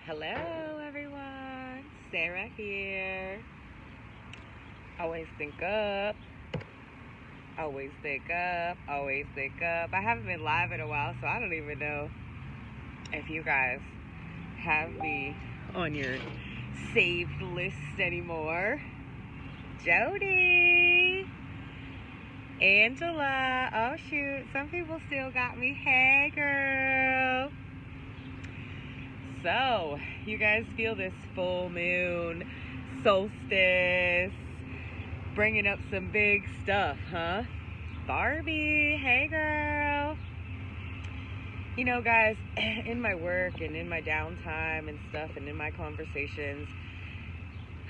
Hello everyone, Sarah here. Always think up, always think up, always think up. I haven't been live in a while, so I don't even know if you guys have me on your saved list anymore. Jody, Angela, oh shoot, some people still got me. Hey girl. So, you guys feel this full moon, solstice, bringing up some big stuff, huh? Barbie, hey girl. You know, guys, in my work and in my downtime and stuff and in my conversations,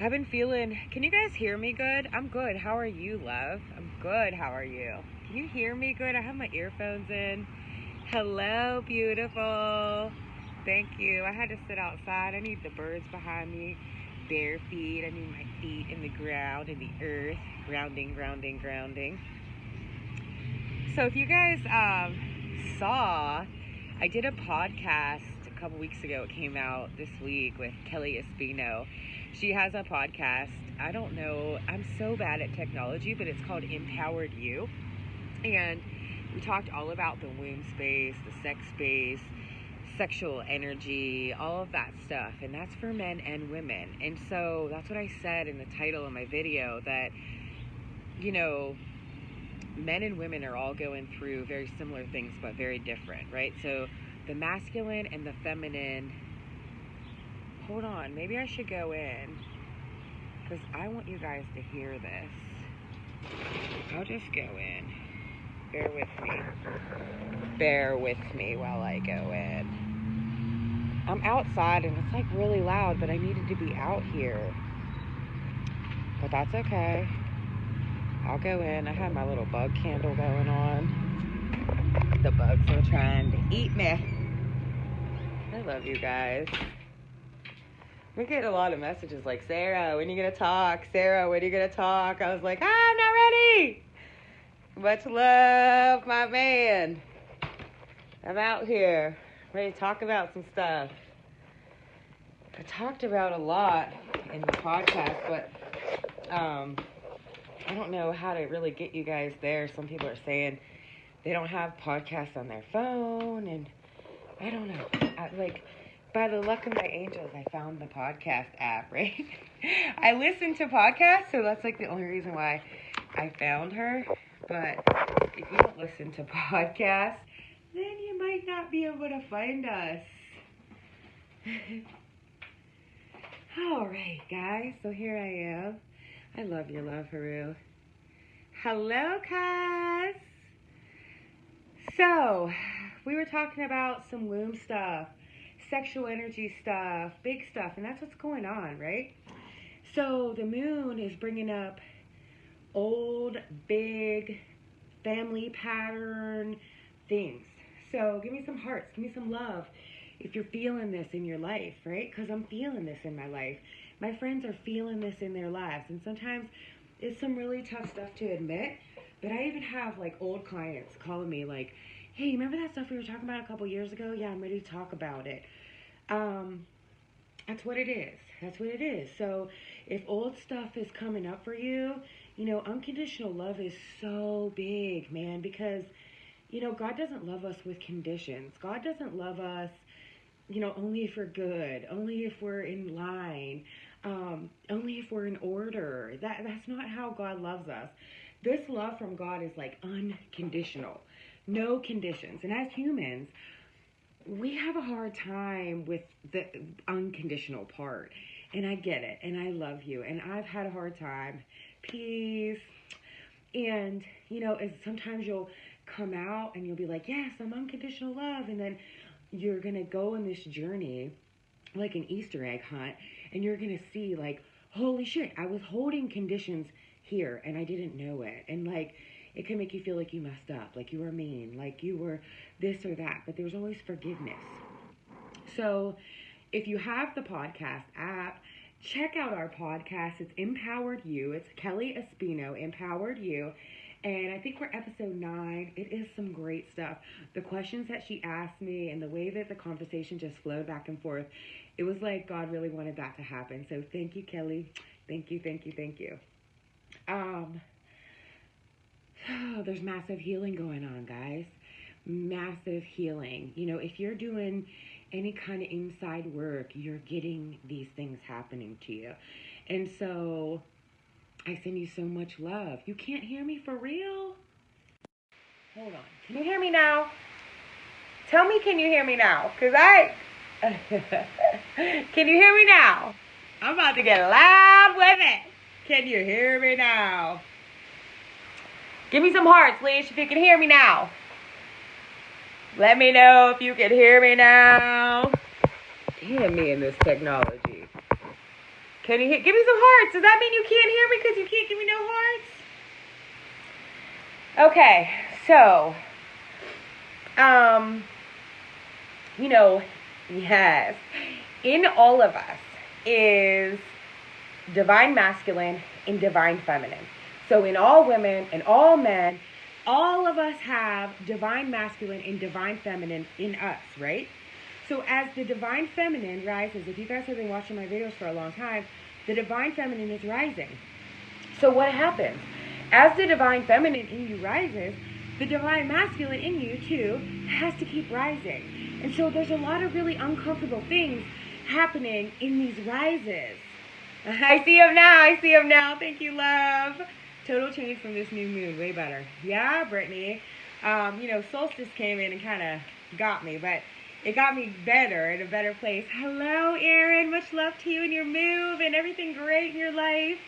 I've been feeling, can you guys hear me good? I'm good. How are you, love? I'm good. How are you? Can you hear me good? I have my earphones in. Hello, beautiful. Thank you. I had to sit outside. I need the birds behind me. Bare feet. I need my feet in the ground, in the earth. Grounding, grounding, grounding. So if you guys saw, I did a podcast a couple weeks ago. It came out this week with Kelly Espino. She has a podcast. I don't know. I'm so bad at technology, but it's called Empowered You. And we talked all about the womb space, the sex space, sexual energy, all of that stuff, and that's for men and women. And so that's what I said in the title of my video, that, you know, men and women are all going through very similar things, but very different, right? So the masculine and the feminine, hold on, maybe I should go in, because I want you guys to hear this. I'll just go in. Bear with me while I go in. I'm outside and it's like really loud, but I needed to be out here. But that's okay. I'll go in. I have my little bug candle going on. The bugs are trying to eat me. I love you guys. We get a lot of messages like, Sarah, when are you going to talk? Sarah, when are you going to talk? I was like, I'm not ready. Much love, my man. I'm out here, ready to talk about some stuff. I talked about a lot in the podcast, but I don't know how to really get you guys there. Some people are saying they don't have podcasts on their phone, and I don't know. By the luck of my angels, I found the podcast app, right? I listen to podcasts, so that's like the only reason why I found her. But if you don't listen to podcasts, then you might not be able to find us. All right, guys. So here I am. I love your love, Haru. Hello, Cass. So, we were talking about some womb stuff, sexual energy stuff, big stuff, and that's what's going on, right? So, the moon is bringing up old, big, family pattern things. So give me some hearts, give me some love if you're feeling this in your life, right? Because I'm feeling this in my life. My friends are feeling this in their lives. And sometimes it's some really tough stuff to admit. But I even have like old clients calling me like, hey, remember that stuff we were talking about a couple years ago? Yeah, I'm ready to talk about it. That's what it is. That's what it is. So if old stuff is coming up for you, you know, unconditional love is so big, man, because, you know, God doesn't love us with conditions. God doesn't love us, you know, only if we're good, only if we're in line, only if we're in order. That's not how God loves us. This love from God is like unconditional, no conditions. And as humans, we have a hard time with the unconditional part. And I get it. And I love you. And I've had a hard time. Peace. And, you know, sometimes you'll come out and you'll be like, yes, I'm unconditional love. And then you're going to go on this journey, like an Easter egg hunt. And you're going to see like, holy shit, I was holding conditions here and I didn't know it. And like, it can make you feel like you messed up, like you were mean, like you were this or that. But there's always forgiveness. So if you have the podcast app, check out our podcast. It's Empowered You. It's Kelly Espino, Empowered You. And I think we're episode 9. It is some great stuff. The questions that she asked me and the way that the conversation just flowed back and forth, it was like God really wanted that to happen. So thank you, Kelly. Thank you, thank you, thank you. There's massive healing going on, guys. Massive healing. You know, if you're doing any kind of inside work, you're getting these things happening to you. And so I send you so much love. You can't hear me for real? Hold on. Can you hear me now? Tell me, can you hear me now? Because can you hear me now? I'm about to get loud with it. Can you hear me now? Give me some hearts, Leash, if you can hear me now. Let me know if you can hear me now. Damn me in this technology. Can you give me some hearts? Does that mean you can't hear me because you can't give me no hearts? Okay, so, you know, yes, in all of us is divine masculine and divine feminine. So in all women and all men, all of us have divine masculine and divine feminine in us, right? So as the divine feminine rises, if you guys have been watching my videos for a long time, the divine feminine is rising. So what happens? As the divine feminine in you rises, the divine masculine in you too has to keep rising. And so there's a lot of really uncomfortable things happening in these rises. I see them now. I see them now. Thank you, love. Total change from this new moon. Way better. Yeah, Brittany. You know, Solstice came in and kind of got me, but it got me better, in a better place. Hello, Erin. Much love to you and your move and everything great in your life.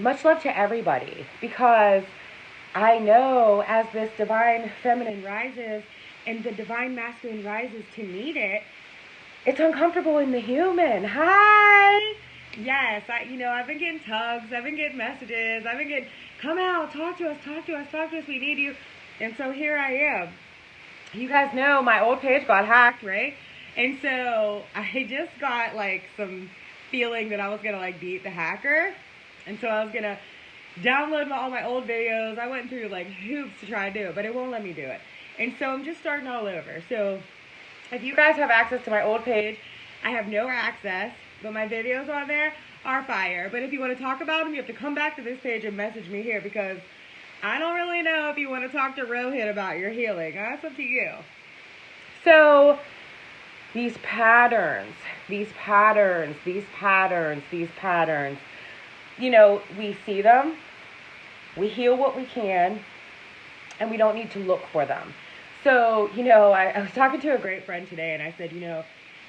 Much love to everybody, because I know as this divine feminine rises and the divine masculine rises to meet it, it's uncomfortable in the human. Hi. Yes, I've been getting tugs. I've been getting messages. I've been getting, come out, talk to us, we need you. And so here I am. You guys know my old page got hacked, right? And so I just got like some feeling that I was going to like beat the hacker. And so I was going to download all my old videos. I went through like hoops to try to do it, but it won't let me do it. And so I'm just starting all over. So if you guys have access to my old page, I have no access, but my videos on there are fire. But if you want to talk about them, you have to come back to this page and message me here, because I don't really know if you want to talk to Rohit about your healing. That's up to you. So these patterns, you know, we see them, we heal what we can, and we don't need to look for them. So, you know, I was talking to a great friend today, and I said, you know,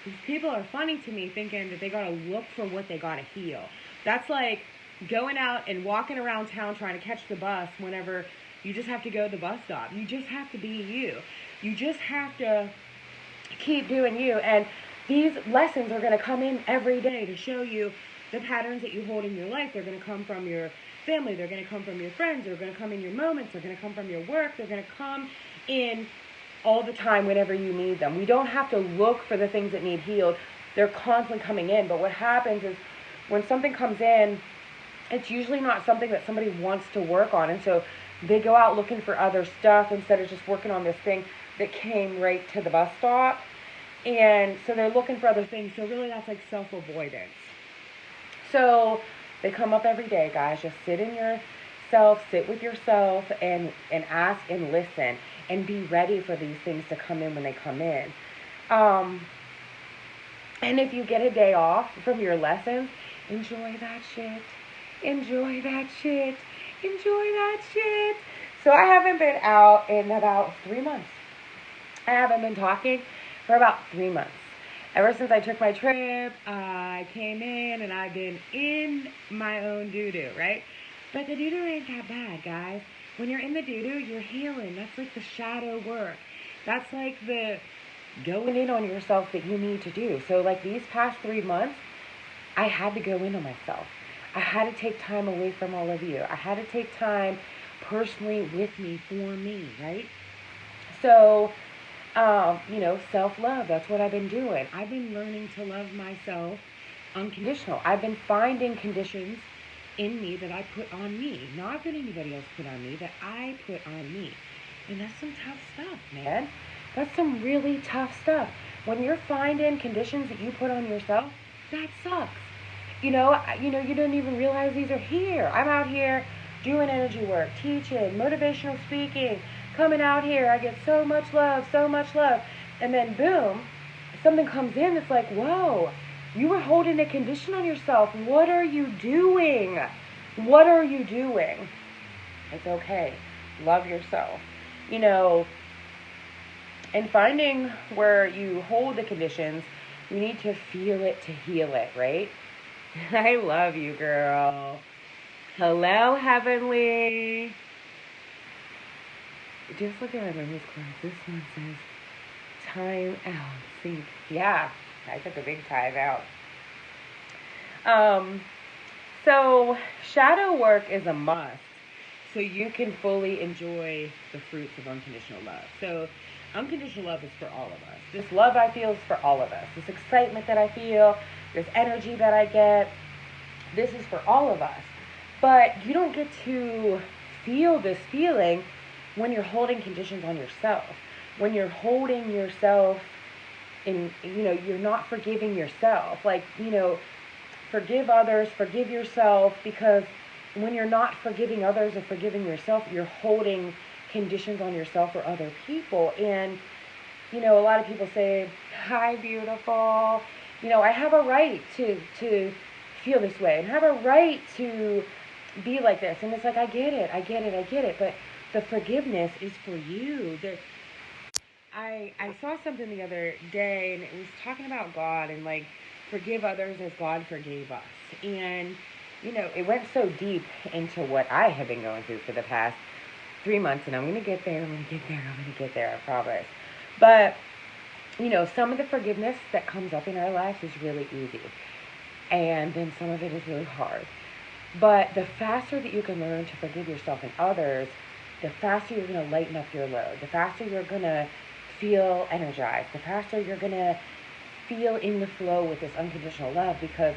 these people are funny to me, thinking that they got to look for what they got to heal. That's like going out and walking around town trying to catch the bus whenever you just have to go to the bus stop. You just have to be you. You just have to keep doing you. And these lessons are going to come in every day to show you the patterns that you hold in your life. They're going to come from your family. They're going to come from your friends. They're going to come in your moments. They're going to come from your work. They're going to come in all the time whenever you need them. We don't have to look for the things that need healed. They're constantly coming in. But what happens is when something comes in, it's usually not something that somebody wants to work on. And so they go out looking for other stuff instead of just working on this thing that came right to the bus stop. And so they're looking for other things. So really that's like self-avoidance. So they come up every day, guys. Just sit in yourself, sit with yourself and ask and listen and be ready for these things to come in when they come in. And if you get a day off from your lessons, enjoy that shit. Enjoy that shit. Enjoy that shit. So I haven't been out in about 3 months. I haven't been talking for about 3 months. Ever since I took my trip, I came in and I've been in my own doo-doo, right? But the doo-doo ain't that bad, guys. When you're in the doo-doo, you're healing. That's like the shadow work. That's like the going in on yourself that you need to do. So like these past 3 months, I had to go in on myself. I had to take time away from all of you. I had to take time personally with me, for me, right? So, you know, self-love, that's what I've been doing. I've been learning to love myself unconditional. I've been finding conditions in me that I put on me. Not that anybody else put on me, that I put on me. And that's some tough stuff, man. That's some really tough stuff. When you're finding conditions that you put on yourself, that sucks. You don't even realize these are here. I'm out here doing energy work, teaching, motivational speaking, coming out here. I get so much love, so much love. And then boom, something comes in that's like, whoa, you were holding a condition on yourself. What are you doing? What are you doing? It's okay. Love yourself. And finding where you hold the conditions, you need to feel it to heal it, right? I love you, girl. Hello, Heavenly. Just look at my memories class. This one says, time out. See, yeah, I took a big time out. So shadow work is a must, so you can fully enjoy the fruits of unconditional love. So unconditional love is for all of us. This love I feel is for all of us. This excitement that I feel, this energy that I get, this is for all of us. But you don't get to feel this feeling when you're holding conditions on yourself. When you're holding yourself in, you're not forgiving yourself. Forgive others, forgive yourself, because when you're not forgiving others or forgiving yourself, you're holding conditions on yourself or other people. And, a lot of people say, hi, beautiful. I have a right to feel this way and have a right to be like this. And it's like, I get it. But the forgiveness is for you. I saw something the other day, and it was talking about God and forgive others as God forgave us. And, it went so deep into what I have been going through for the past 3 months, and I'm going to get there, I promise. But, some of the forgiveness that comes up in our lives is really easy. And then some of it is really hard. But the faster that you can learn to forgive yourself and others, the faster you're going to lighten up your load. The faster you're going to feel energized. The faster you're going to feel in the flow with this unconditional love, because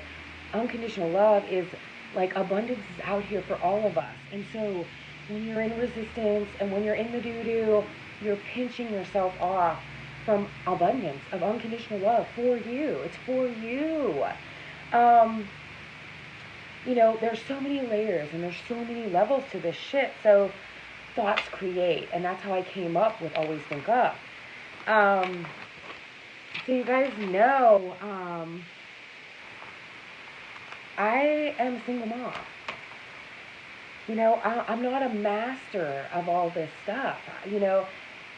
unconditional love is abundance is out here for all of us. And so when you're in resistance and when you're in the doo-doo, you're pinching yourself off from abundance of unconditional love for you. It's for you. There's so many layers and there's so many levels to this shit. So thoughts create, and that's how I came up with Always Think Up. So you guys know, I am a single mom. I'm not a master of all this stuff.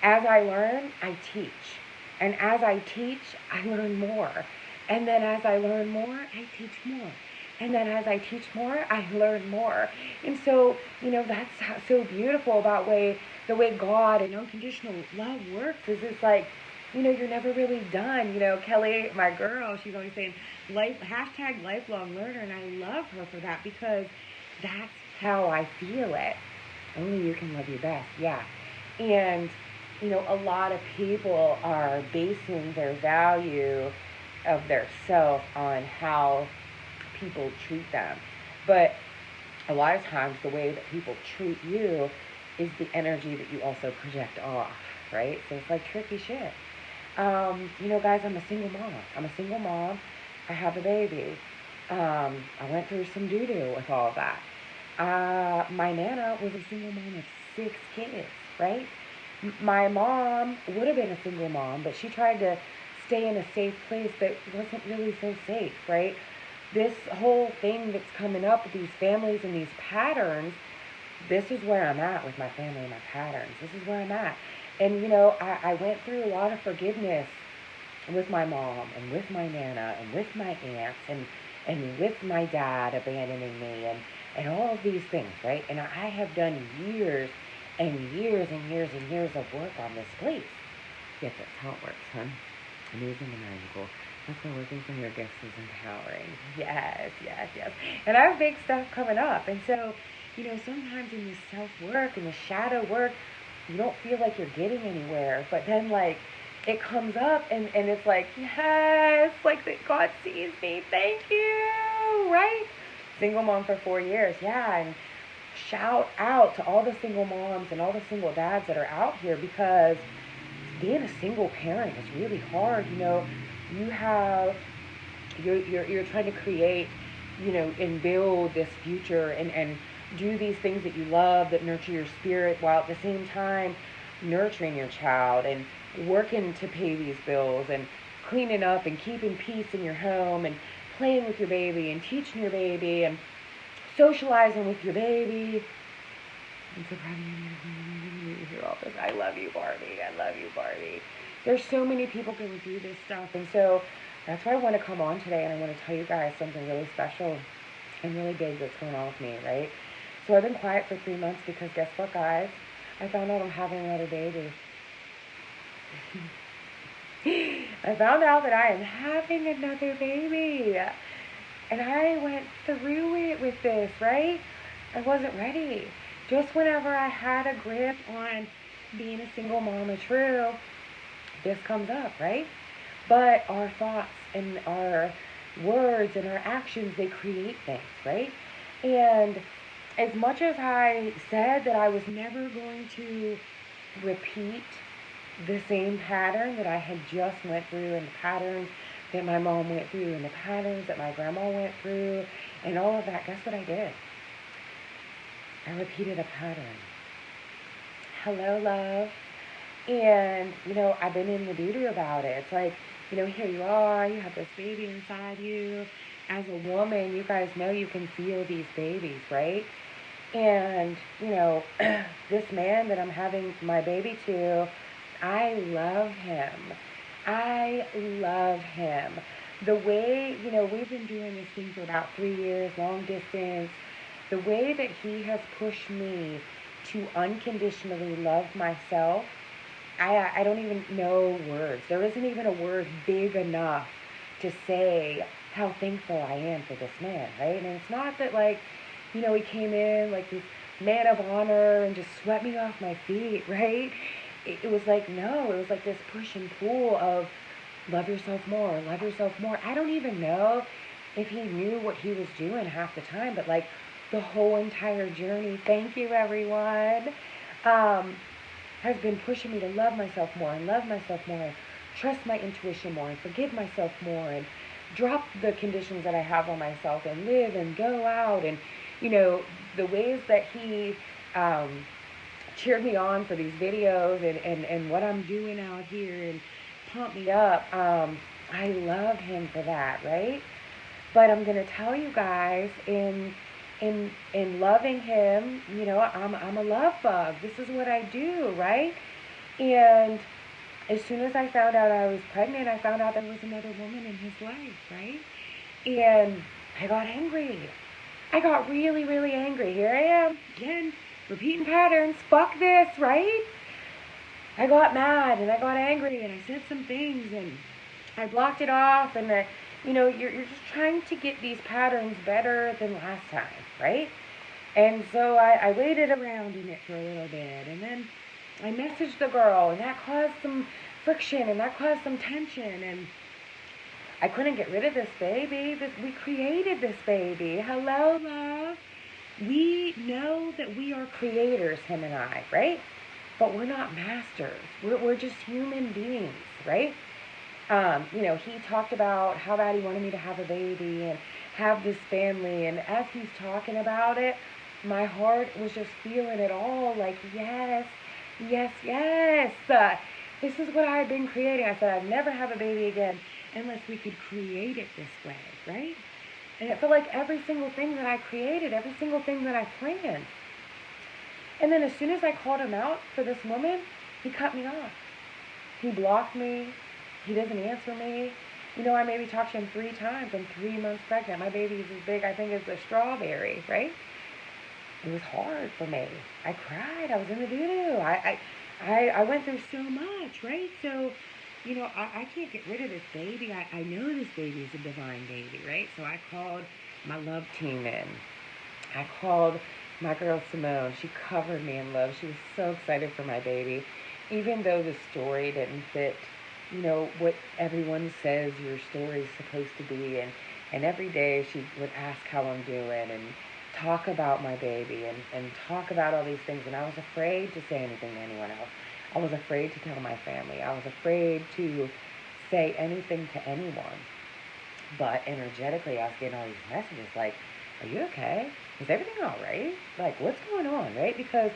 As I learn, I teach. And as I teach, I learn more. And then as I learn more, I teach more. And then as I teach more, I learn more. And so, that's so beautiful about the way God and unconditional love works is it's you're never really done. Kelly, my girl, she's always saying, #lifelong learner, and I love her for that, because that's how I feel it. Only you can love your best, yeah. And, a lot of people are basing their value of their self on how people treat them. But a lot of times the way that people treat you is the energy that you also project off, right? So it's tricky shit. Guys, I'm a single mom. I have a baby. I went through some doo-doo with all of that. My Nana was a single mom of 6 kids, right? My mom would have been a single mom, but she tried to stay in a safe place that wasn't really so safe, right? This whole thing that's coming up with these families and these patterns, this is where I'm at with my family and my patterns. This is where I'm at. And, I went through a lot of forgiveness with my mom and with my Nana and with my aunts and with my dad abandoning me and all of these things, right? And I have done years and years and years and years of work on this place. Yet that's how it works, huh? Amazing and magical. That's why working from your gifts is empowering. Yes. And I have big stuff coming up. And so, sometimes in this self-work and the shadow work, you don't feel like you're getting anywhere. But then, it comes up and it's yes, that God sees me. Thank you, right? Single mom for 4 years. Yeah, and shout out to all the single moms and all the single dads that are out here, because being a single parent is really hard. You know, you have you're trying to create, you know, and build this future, and do these things that you love that nurture your spirit, while at the same time nurturing your child and working to pay these bills and cleaning up and keeping peace in your home and playing with your baby and teaching your baby and socializing with your baby. I'm so proud of you. You hear all this. I love you, Barbie. I love you, Barbie. There's so many people going through this stuff, and so that's why I want to come on today, and I want to tell you guys something really special and really big that's going on with me, right? So I've been quiet for 3 months because guess what, guys? I found out I'm having another baby. I found out that I am having another baby. And I went through it with this, right? I wasn't ready. Just whenever I had a grip on being a single mama true, this comes up, right? But our thoughts and our words and our actions, they create things, right? And as much as I said that I was never going to repeat the same pattern that I had just went through, and the patterns that my mom went through, and the patterns that my grandma went through, and all of that, guess what I did? I repeated a pattern. Hello, love. And, you know, I've been in the doo-doo about it. It's like, you know, here you are, you have this baby inside you. As a woman, you guys know you can feel these babies, right? And, you know, this man that I'm having my baby to, I love him. I love him. The way, you know, we've been doing this thing for about 3 years, long distance. The way that he has pushed me to unconditionally love myself, I don't even know words. There isn't even a word big enough to say how thankful I am for this man, right? And it's not that, like, you know, he came in like this man of honor and just swept me off my feet, right? It was like, no, it was like this push and pull of love yourself more, love yourself more. I don't even know if he knew what he was doing half the time, but like the whole entire journey, thank you everyone, has been pushing me to love myself more and love myself more and trust my intuition more and forgive myself more and drop the conditions that I have on myself and live and go out. And, you know, the ways that he cheered me on for these videos and what I'm doing out here and pump me up, I love him for that, right? But I'm going to tell you guys, in loving him, you know, I'm a love bug. This is what I do, right? And as soon as I found out I was pregnant, I found out there was another woman in his life, right? And I got angry. I got really, really angry. Here I am, again, repeating patterns. Fuck this, right? I got mad and I got angry and I said some things and I blocked it off. And you know, you're just trying to get these patterns better than last time, right? And so I waited around in it for a little bit, and then I messaged the girl, and that caused some friction, and that caused some tension, and I couldn't get rid of this baby. We created this baby. Hello, love. We know that we are creators, him and I, right? But we're not masters. We're just human beings, right? You know, he talked about how bad he wanted me to have a baby and have this family. And as he's talking about it, my heart was just feeling it all. Like, yes, yes, yes. This is what I've been creating. I said I'd never have a baby again unless we could create it this way, right? And it felt like every single thing that I created, every single thing that I planned. And then as soon as I called him out for this woman, he cut me off. He blocked me. He doesn't answer me. You know, I maybe talked to him 3 times. I'm 3 months pregnant. My baby is as big, I think, as a strawberry, right? It was hard for me. I cried. I was in the doo-doo. I went through so much, right? So, you know, I can't get rid of this baby. I know this baby is a divine baby, right? So I called my love team in. I called my girl Simone. She covered me in love. She was so excited for my baby. Even though the story didn't fit, you know, what everyone says your story is supposed to be. And And every day she would ask how I'm doing and talk about my baby and talk about all these things. And I was afraid to say anything to anyone else. I was afraid to tell my family. I was afraid to say anything to anyone. But energetically, I was getting all these messages like, are you okay? Is everything all right? Like, what's going on, right? Because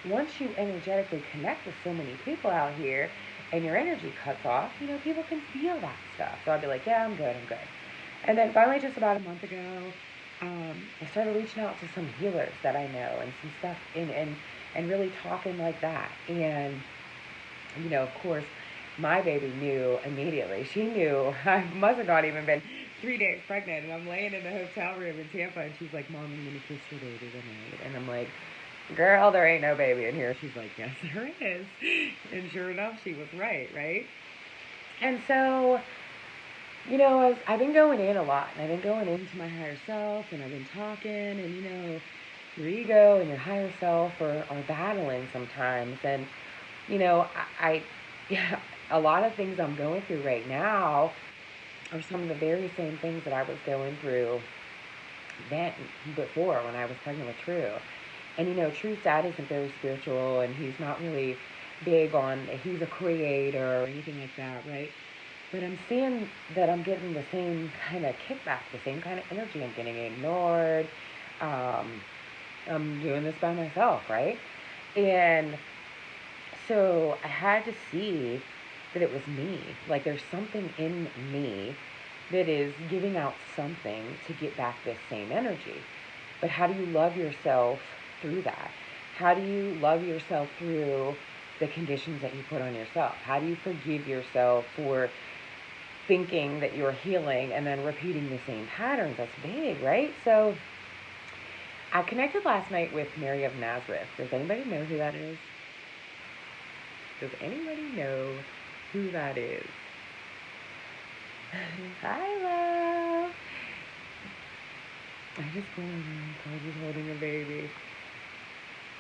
once you energetically connect with so many people out here and your energy cuts off, you know, people can feel that stuff. So I'd be like, yeah, I'm good. And then finally, just about a month ago, I started reaching out to some healers that I know and some stuff and really talking like that. And, you know, of course, my baby knew immediately. She knew. I must have not even been 3 days pregnant, and I'm laying in the hotel room in Tampa, and she's like, Mom, I'm going to kiss your baby tonight. And I'm like, girl, there ain't no baby in here. She's like, yes, there is. And sure enough, she was right? And so, you know, I've been going in a lot, and I've been going into my higher self, and I've been talking, and, you know, your ego and your higher self are battling sometimes. And, you know, yeah, a lot of things I'm going through right now are some of the very same things that I was going through then before when I was pregnant with True. And, you know, True's dad isn't very spiritual, and he's not really big on, he's a creator or anything like that, right? But I'm seeing that I'm getting the same kind of kickback, the same kind of energy. I'm getting ignored. I'm doing this by myself, right? And so I had to see that it was me. Like, there's something in me that is giving out something to get back this same energy. But how do you love yourself through that? How do you love yourself through the conditions that you put on yourself? How do you forgive yourself for thinking that you're healing and then repeating the same patterns? That's big, right? So I connected last night with Mary of Nazareth. Does anybody know who that is? Does anybody know who that is? Hi, love. I just called her. Carter's holding a baby.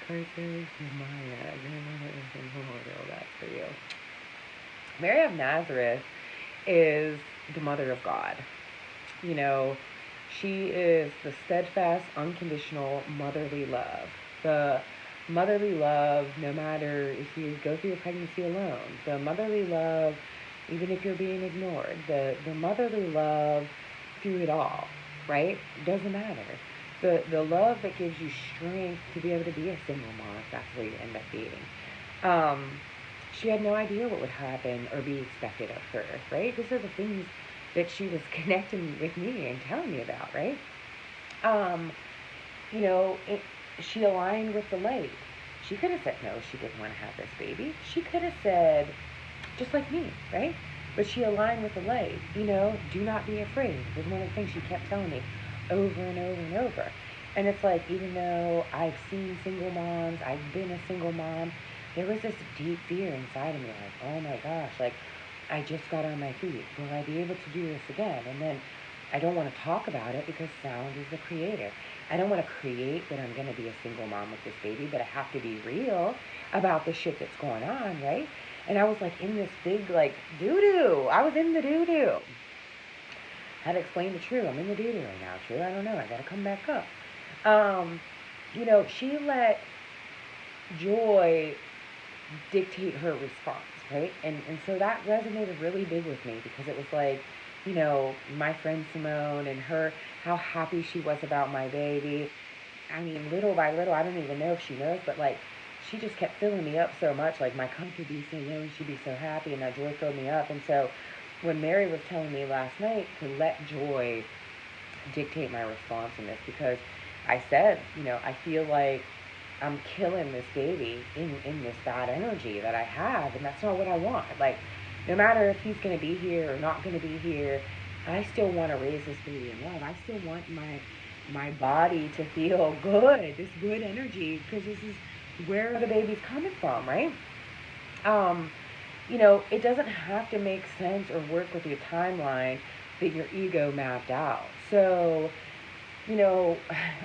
Carter says, Maya, grandmother is in Florida. That's for you. Mary of Nazareth is the mother of God. You know, she is the steadfast, unconditional, motherly love. The motherly love, no matter if you go through your pregnancy alone. The motherly love, even if you're being ignored. The motherly love through it all, right? Doesn't matter. The love that gives you strength to be able to be a single mom, if that's what you end up being. She had no idea what would happen or be expected of her, right? These are the things that she was connecting with me and telling me about, right? You know, she aligned with the light. She could have said no, she didn't want to have this baby. She could have said, just like me, right? But she aligned with the light. You know, do not be afraid was one of the things she kept telling me over and over and over. And it's like, even though I've seen single moms, I've been a single mom, there was this deep fear inside of me, like, oh my gosh, like, I just got on my feet. Will I be able to do this again? And then I don't want to talk about it because sound is the creator. I don't want to create that I'm going to be a single mom with this baby, but I have to be real about the shit that's going on, right? And I was like in this big, like, doo-doo. I was in the doo-doo. Had to explain to True, I'm in the doo-doo right now, True. I don't know. I got to come back up. You know, she let joy dictate her response, right? And so that resonated really big with me because it was like, you know, my friend Simone and her, how happy she was about my baby. I mean, little by little, I don't even know if she knows, but like, she just kept filling me up so much. Like, my cup would be so low and she'd be so happy, and that joy filled me up. And so when Mary was telling me last night to let joy dictate my response in this, because I said, you know, I feel like I'm killing this baby in this bad energy that I have, and that's not what I want. Like, no matter if he's going to be here or not going to be here, I still want to raise this baby in love. I still want my body to feel good, this good energy, because this is where the baby's coming from, right? You know, it doesn't have to make sense or work with your timeline that your ego mapped out. So, you know,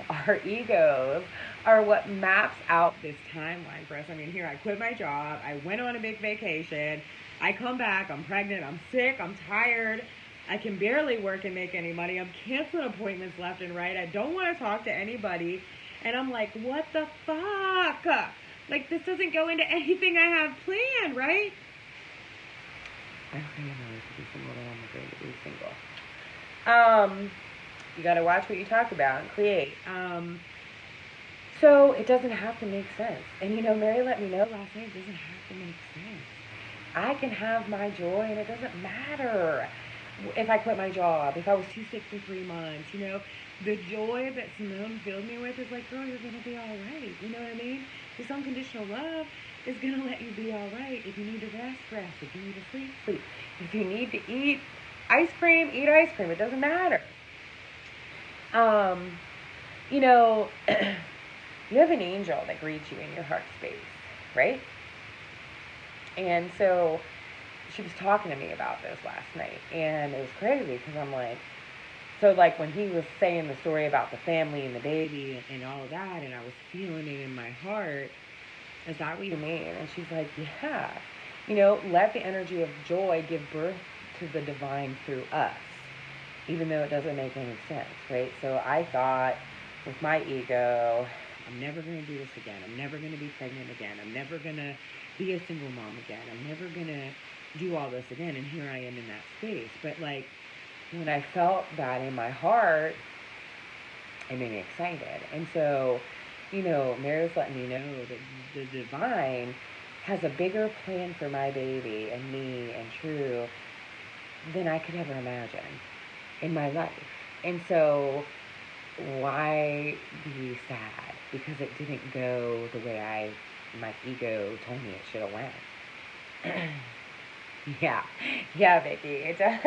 our egos are what maps out this timeline for us. I mean, here, I quit my job. I went on a big vacation. I come back. I'm pregnant. I'm sick. I'm tired. I can barely work and make any money. I'm canceling appointments left and right. I don't want to talk to anybody. And I'm like, what the fuck? Like, this doesn't go into anything I have planned, right? I don't think I'm to be single, then I'm afraid to be single. You gotta watch what you talk about and create. So it doesn't have to make sense. And Mary let me know last night, it doesn't have to make sense. I can have my joy, and it doesn't matter if I quit my job, if I was too sick for 3 months. The joy that Simone filled me with is like, girl, you're gonna be all right. You know what I mean? This unconditional love is gonna let you be all right. If you need to rest, rest. If you need to sleep, sleep. If you need to eat ice cream, eat ice cream. It doesn't matter. You have an angel that greets you in your heart space, right? And so she was talking to me about this last night, and it was crazy because I'm like, so like when he was saying the story about the family and the baby and all of that, and I was feeling it in my heart, is that what you mean? And she's like, yeah, let the energy of joy give birth to the divine through us, even though it doesn't make any sense, right? So I thought with my ego, I'm never going to do this again. I'm never going to be pregnant again. I'm never going to be a single mom again. I'm never going to do all this again. And here I am in that space. But like, when I felt that in my heart, it made me excited. And so, Mary was letting me know that the divine has a bigger plan for my baby and me and True than I could ever imagine in my life. And so, why be sad? Because it didn't go the way my ego told me it should have went. Yeah, Vicky. It does,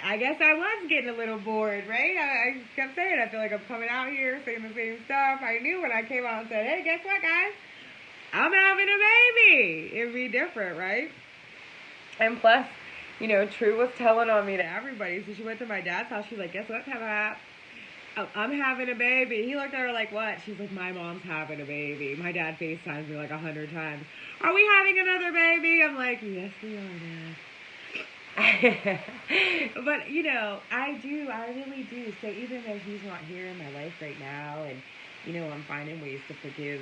I guess I was getting a little bored, right? I kept saying, I feel like I'm coming out here saying the same stuff. I knew when I came out and said, hey, guess what, guys? I'm having a baby. It'd be different, right? And plus, True was telling on me to everybody. So she went to my dad's house. She's like, guess what, Peppa? I'm having a baby. He looked at her like, what? She's like, my mom's having a baby. My dad FaceTimes me like 100 times. Are we having another baby? I'm like, yes, we are, Dad. But, I really do. So even though he's not here in my life right now, and, I'm finding ways to forgive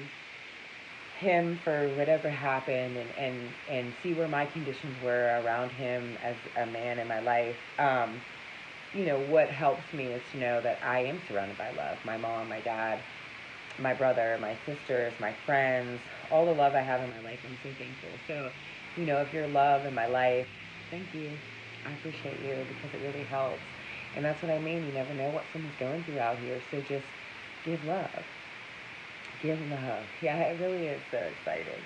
him for whatever happened and see where my conditions were around him as a man in my life, what helps me is to know that I am surrounded by love. My mom, my dad, my brother, my sisters, my friends, all the love I have in my life, I'm so thankful. So, if you're love in my life, thank you. I appreciate you because it really helps. And that's what I mean. You never know what someone's going through out here. So just give love. Give love. Yeah, it really is so exciting.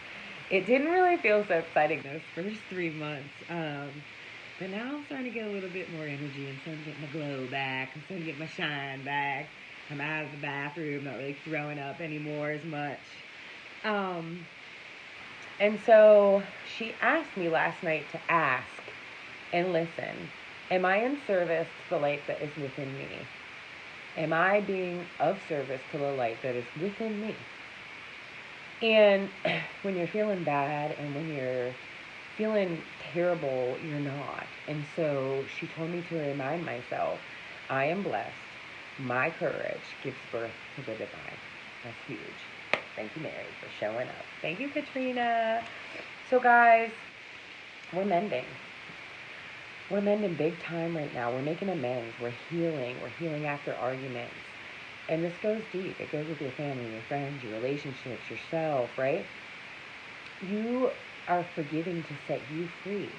It didn't really feel so exciting those first 3 months. But now I'm starting to get a little bit more energy. I'm starting to get my glow back. I'm starting to get my shine back. I'm out of the bathroom, not really throwing up anymore as much. And so she asked me last night to ask and listen. Am I in service to the light that is within me? Am I being of service to the light that is within me? And when you're feeling bad and when you're feeling terrible, you're not. And so she told me to remind myself, I am blessed. My courage gives birth to the divine. That's huge. Thank you, Mary, for showing up. Thank you, Katrina. So, guys, we're mending. We're mending big time right now. We're making amends. We're healing. We're healing after arguments. And this goes deep. It goes with your family, your friends, your relationships, yourself, right? You are forgiving to set you free.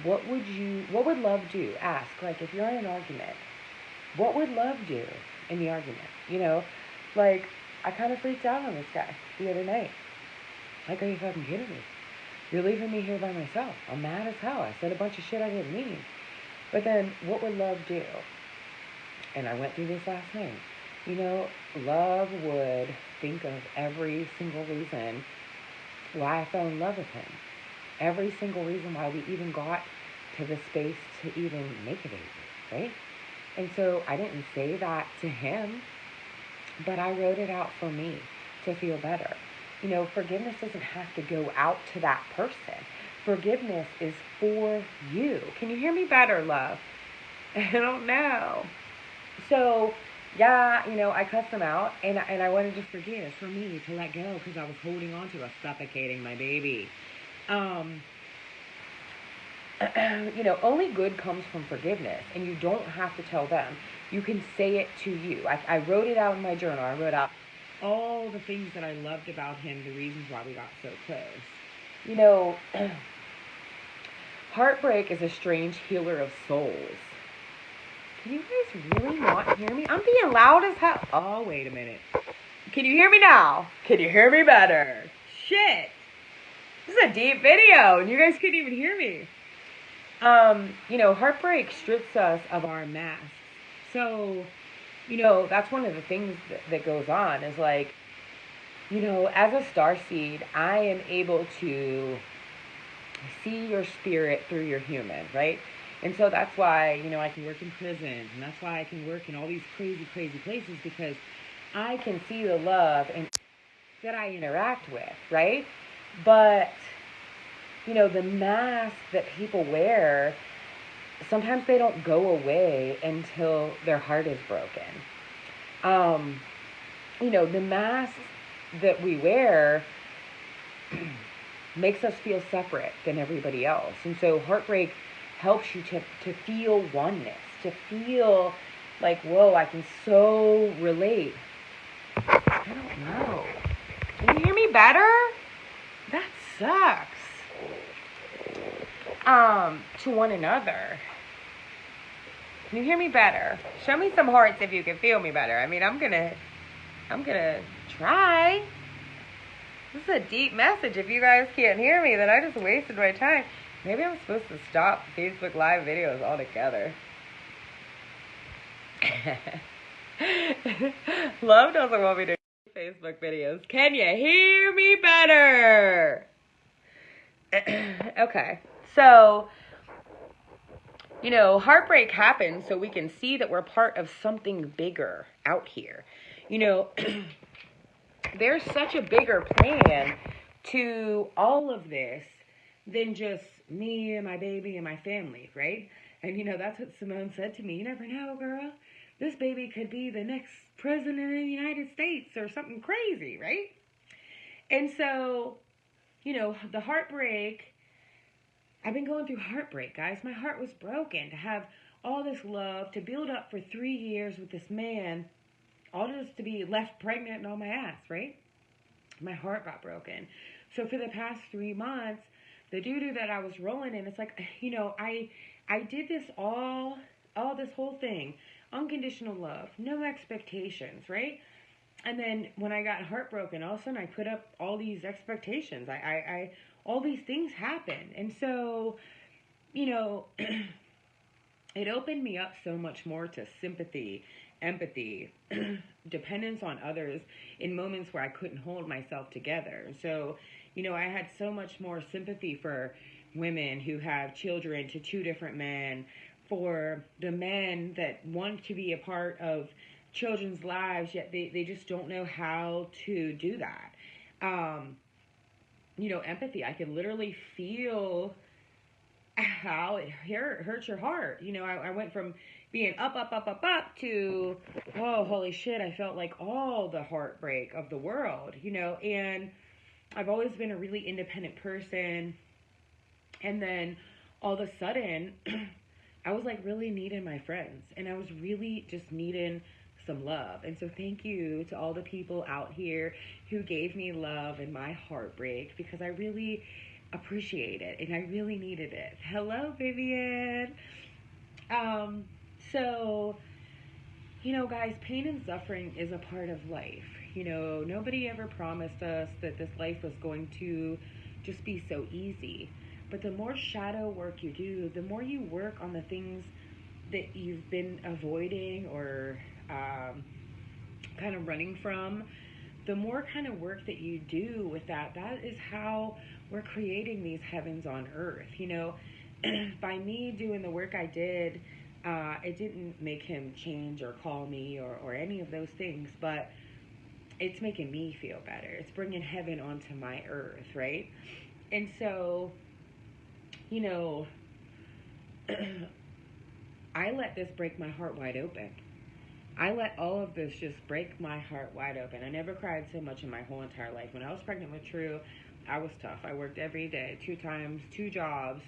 What would love do? Ask, like, if you're in an argument, what would love do in the argument? Like, I kind of freaked out on this guy the other night. Like, are you fucking kidding me? You're leaving me here by myself. I'm mad as hell. I said a bunch of shit I didn't mean. But then, what would love do? And I went through this last night. Love would think of every single reason why I fell in love with him. Every single reason why we even got to the space to even make a baby, right? And so I didn't say that to him, but I wrote it out for me to feel better. Forgiveness doesn't have to go out to that person. forgiveness is for you. Can you hear me better, love? I don't know. So, yeah, I cussed him out, and I wanted to forgive, for me to let go, because I was holding on to, I was suffocating my baby. Only good comes from forgiveness, and you don't have to tell them. You can say it to you. I wrote it out in my journal. I wrote out all the things that I loved about him, the reasons why we got so close. Heartbreak is a strange healer of souls. Can you guys really not hear me? I'm being loud as hell. Oh, wait a minute. Can you hear me now? Can you hear me better? Shit. This is a deep video, and you guys couldn't even hear me. Heartbreak strips us of our masks. So, that's one of the things that goes on is like, as a starseed, I am able to see your spirit through your human, right? And so that's why, I can work in prisons, and that's why I can work in all these crazy, crazy places, because I can see the love and that I interact with, right? But, the mask that people wear, sometimes they don't go away until their heart is broken. The mask that we wear makes us feel separate than everybody else. And so heartbreak helps you to feel oneness, to feel like, whoa, I can so relate. I don't know. Can you hear me better? That sucks. To one another. Can you hear me better? Show me some hearts if you can feel me better. I mean, I'm gonna try. This is a deep message. If you guys can't hear me, then I just wasted my time. Maybe I'm supposed to stop Facebook Live videos altogether. Love doesn't want me to do Facebook videos. Can you hear me better? Okay. So, heartbreak happens so we can see that we're part of something bigger out here. There's such a bigger plan to all of this than just me and my baby and my family, right? And, that's what Simone said to me. You never know, girl. This baby could be the next president of the United States or something crazy, right? And so, the heartbreak, I've been going through heartbreak, guys. My heart was broken to have all this love, to build up for 3 years with this man, all just to be left pregnant and on my ass, right? My heart got broken. So for the past 3 months, the doo-doo that I was rolling in, it's like, I did this all this whole thing. Unconditional love, no expectations, right? And then when I got heartbroken, all of a sudden I put up all these expectations. I all these things happened. And so, it opened me up so much more to sympathy, empathy, dependence on others in moments where I couldn't hold myself together. So, I had so much more sympathy for women who have children to 2 different men, for the men that want to be a part of children's lives, yet they just don't know how to do that. Empathy. I can literally feel how it hurts your heart. I went from being up to, oh, holy shit, I felt like all the heartbreak of the world, and I've always been a really independent person. And then all of a sudden, I was like really needing my friends, and I was really just needing some love. And so thank you to all the people out here who gave me love in my heartbreak, because I really appreciate it and I really needed it. Hello, Vivian. So, guys, pain and suffering is a part of life. Nobody ever promised us that this life was going to just be so easy. But the more shadow work you do, the more you work on the things that you've been avoiding or kind of running from, the more kind of work that you do with that is how we're creating these heavens on earth. By me doing the work I did, it didn't make him change or call me or any of those things, but it's making me feel better. It's bringing heaven onto my earth, right? And so, you know, I let this break my heart wide open. I let all of this just break my heart wide open. I never cried so much in my whole entire life. When I was pregnant with True, I was tough. I worked every day, 2 times, 2 jobs,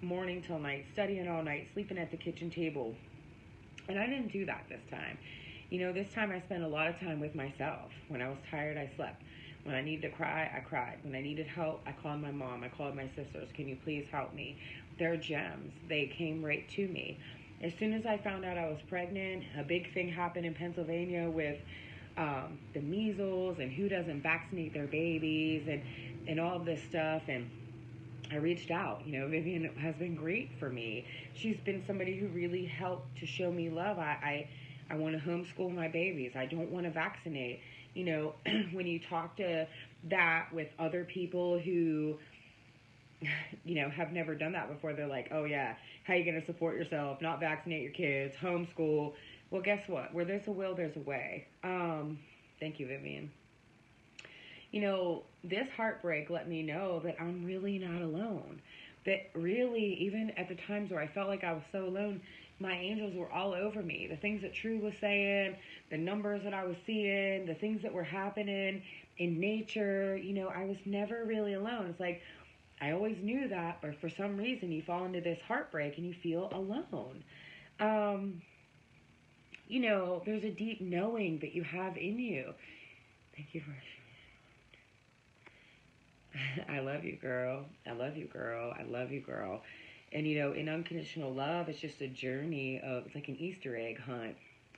morning till night, studying all night, sleeping at the kitchen table. And I didn't do that this time. This time I spent a lot of time with myself. When I was tired, I slept. When I needed to cry, I cried. When I needed help, I called my mom. I called my sisters. Can you please help me? They're gems. They came right to me. As soon as I found out I was pregnant, a big thing happened in Pennsylvania with the measles and who doesn't vaccinate their babies and all of this stuff. And I reached out. Vivian has been great for me. She's been somebody who really helped to show me love. I want to homeschool my babies. I don't want to vaccinate. When you talk to that with other people who, have never done that before, they're like, oh yeah, how are you going to support yourself, not vaccinate your kids, homeschool? Well, guess what? Where there's a will, there's a way. Thank you, Vivian. This heartbreak let me know that I'm really not alone. That really, even at the times where I felt like I was so alone, my angels were all over me. The things that True was saying, the numbers that I was seeing, the things that were happening in nature, I was never really alone. It's like, I always knew that, but for some reason you fall into this heartbreak and you feel alone. There's a deep knowing that you have in you. Thank you for I love you, girl. I love you, girl. I love you, girl. And, in unconditional love, it's just a journey of, it's like an Easter egg hunt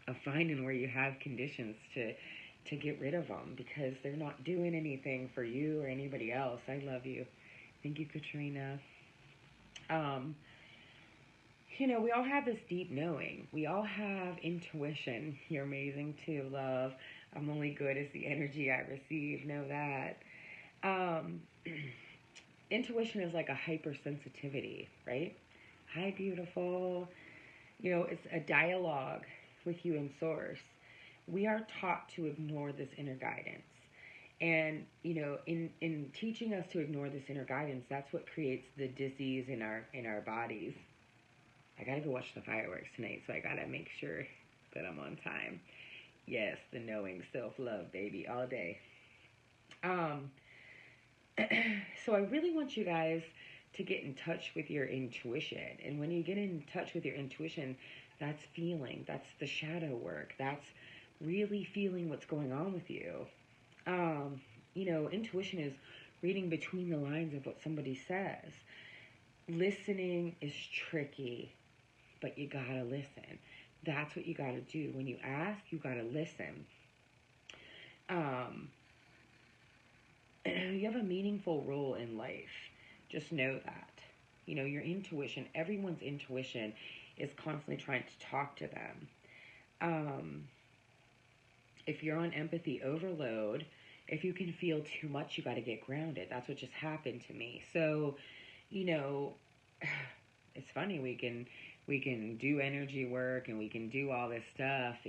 of finding where you have conditions to get rid of them because they're not doing anything for you or anybody else. I love you. Thank you, Katrina. We all have this deep knowing. We all have intuition. You're amazing too, love. I'm only good as the energy I receive. Know that. Intuition is like a hypersensitivity, right? Hi, beautiful. It's a dialogue with you and source. We are taught to ignore this inner guidance. And, in teaching us to ignore this inner guidance, that's what creates the disease in our bodies. I gotta go watch the fireworks tonight, so I gotta make sure that I'm on time. Yes, the knowing, self-love, baby, all day. So I really want you guys to get in touch with your intuition. And when you get in touch with your intuition, that's feeling. That's the shadow work. That's really feeling what's going on with you. Intuition is reading between the lines of what somebody says. Listening is tricky, but you gotta listen. That's what you gotta do. When you ask, you gotta listen. You have a meaningful role in life. Just know that. Your intuition, everyone's intuition is constantly trying to talk to them. If you're on empathy overload, if you can feel too much, you got to get grounded. That's what just happened to me. So, it's funny. We can do energy work and we can do all this stuff.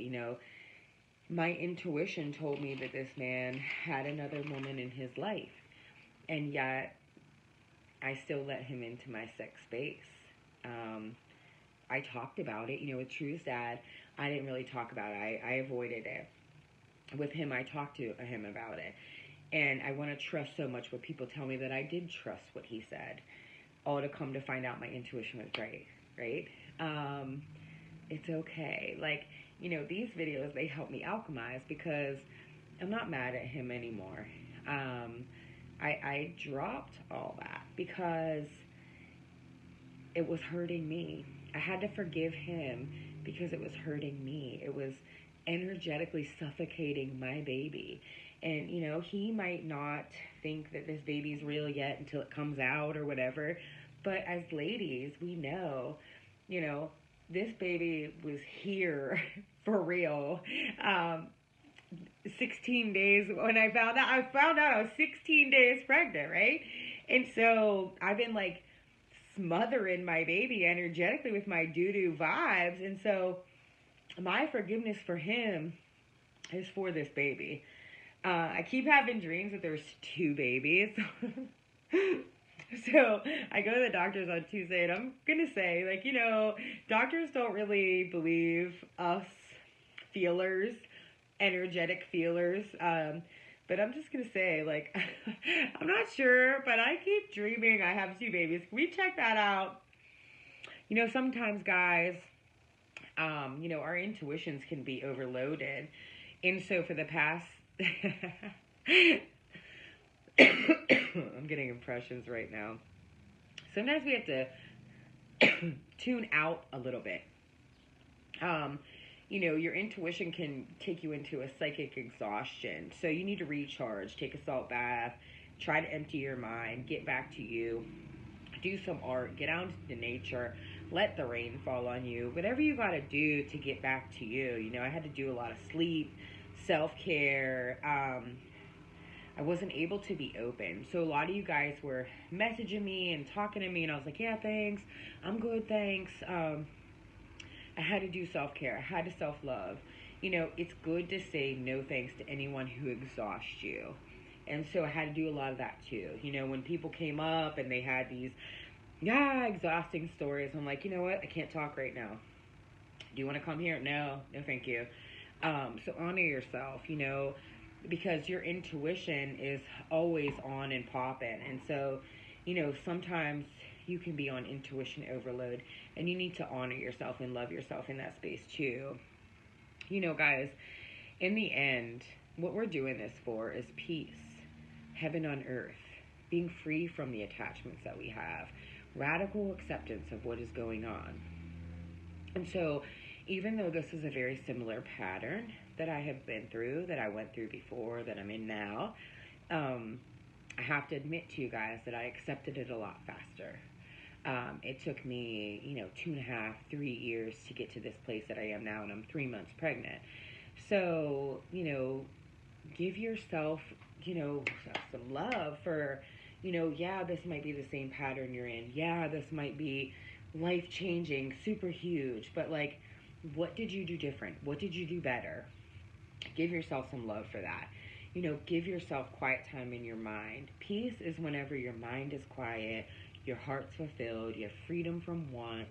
My intuition told me that this man had another woman in his life, and yet I still let him into my sex space. I talked about it, with True's dad. I didn't really talk about it. I avoided it. With him, I talked to him about it. And I want to trust so much what people tell me that I did trust what he said. All to come to find out my intuition was right? It's okay. These videos, they help me alchemize because I'm not mad at him anymore. I dropped all that because it was hurting me. I had to forgive him because it was hurting me. It was energetically suffocating my baby. And, he might not think that this baby's real yet until it comes out or whatever. But as ladies, we know, this baby was here for real. 16 days when I found out I was 16 days pregnant, right? And so I've been smothering my baby energetically with my doo-doo vibes. And so my forgiveness for him is for this baby. I keep having dreams that there's 2 babies. So I go to the doctors on Tuesday, and I'm gonna say, like, doctors don't really believe us feelers, energetic feelers. But I'm just gonna say, like, I'm not sure, but I keep dreaming I have two babies. Can we check that out? Sometimes, guys, our intuitions can be overloaded. And so for the past, I'm getting impressions right now. Sometimes we have to tune out a little bit. Your intuition can take you into a psychic exhaustion. So you need to recharge, take a salt bath, try to empty your mind, get back to you, do some art, get out into nature, let the rain fall on you, whatever you got to do to get back to you. I had to do a lot of sleep, self-care. I wasn't able to be open. So a lot of you guys were messaging me and talking to me, and I was like, yeah, thanks. I'm good, thanks. I had to do self-care. I had to self-love. It's good to say no thanks to anyone who exhausts you. And so I had to do a lot of that too. When people came up and they had these, exhausting stories, I'm like, you know what? I can't talk right now. Do you want to come here? No, thank you. So honor yourself, because your intuition is always on and popping. And so, sometimes you can be on intuition overload, and you need to honor yourself and love yourself in that space too. Guys, in the end, what we're doing this for is peace, heaven on earth, being free from the attachments that we have, radical acceptance of what is going on. And so, even though this is a very similar pattern that I have been through, that I went through before, that I'm in now, I have to admit to you guys that I accepted it a lot faster. It took me, 2.5, 3 years to get to this place that I am now, and I'm 3 months pregnant. So, give yourself, some love for, this might be the same pattern you're in. Yeah, this might be life-changing, super huge, but like, what did you do different? What did you do better? Give yourself some love for that. Give yourself quiet time in your mind. Peace is whenever your mind is quiet, your heart's fulfilled, you have freedom from want.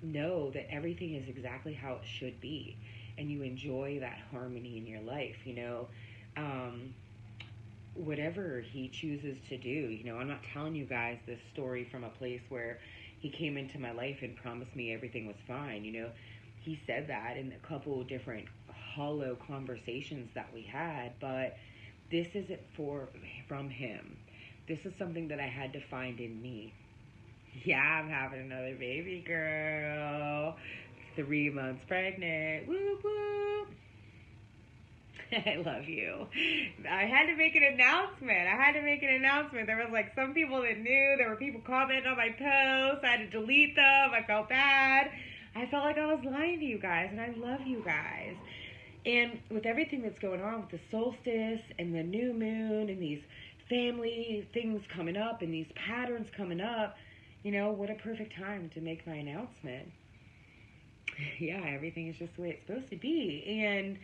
Know that everything is exactly how it should be, and you enjoy that harmony in your life. Whatever he chooses to do. I'm not telling you guys this story from a place where he came into my life and promised me everything was fine. He said that in a couple of different hollow conversations that we had, but this isn't from him. This is something that I had to find in me. Yeah, I'm having another baby girl. 3 months pregnant. Whoop, whoop. I love you. I had to make an announcement. There was like some people that knew. There were people commenting on my posts. I had to delete them. I felt bad. I felt like I was lying to you guys, and I love you guys. And with everything that's going on with the solstice and the new moon and these family things coming up and these patterns coming up, what a perfect time to make my announcement. Yeah, everything is just the way it's supposed to be. And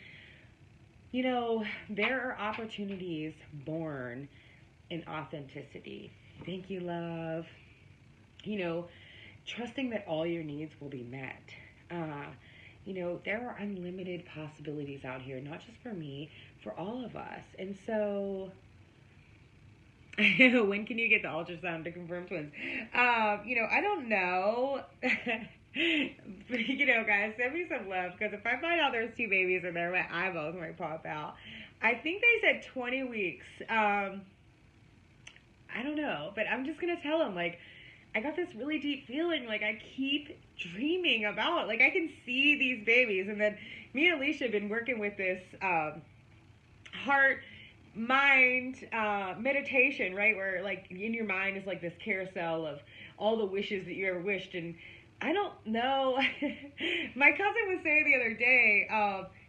there are opportunities born in authenticity. Thank you, love. Trusting that all your needs will be met. There are unlimited possibilities out here, not just for me, for all of us. And so, when can you get the ultrasound to confirm twins? I don't know. Guys, send me some love, because if I find out there's 2 babies in there, my eyeballs might pop out. I think they said 20 weeks. I don't know, but I'm just going to tell them, like, I got this really deep feeling, like, I keep dreaming about, like, I can see these babies. And then me and Alicia have been working with this heart mind meditation, right, where, like, in your mind is like this carousel of all the wishes that you ever wished. And I don't know. My cousin was saying the other day,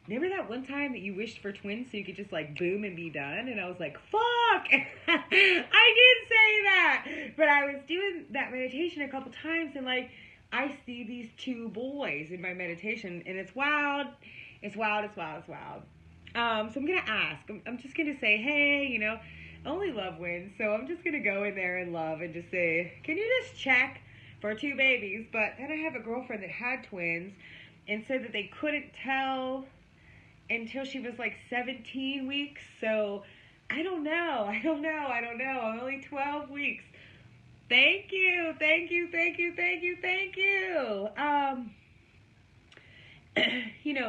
remember that one time that you wished for twins so you could just like boom and be done? And I was like, fuck! I did say that! But I was doing that meditation a couple times, and like, I see these 2 boys in my meditation, and it's wild. It's wild. So I'm going to ask. I'm just going to say, hey, only love wins. So I'm just going to go in there and love and just say, can you just check for 2 babies? But then I have a girlfriend that had twins and said that they couldn't tell until she was like 17 weeks. So I don't know. I'm only 12 weeks. Thank you.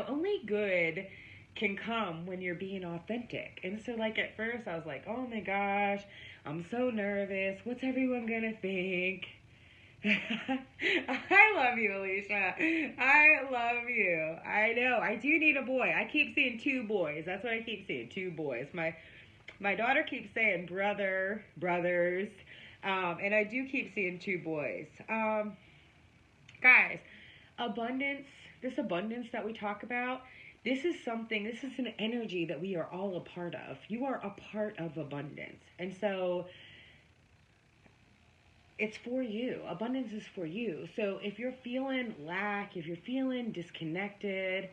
Only good can come when you're being authentic. And so, like, at first I was like, oh my gosh, I'm so nervous. What's everyone gonna think? I love you, Alicia. I love you. I know. I do need a boy. I keep seeing 2 boys. That's what I keep seeing, 2 boys. My daughter keeps saying brothers. And I do keep seeing 2 boys. Guys, this abundance that we talk about, this is an energy that we are all a part of. You are a part of abundance. And so it's for you. Abundance is for you. So if you're feeling lack, if you're feeling disconnected,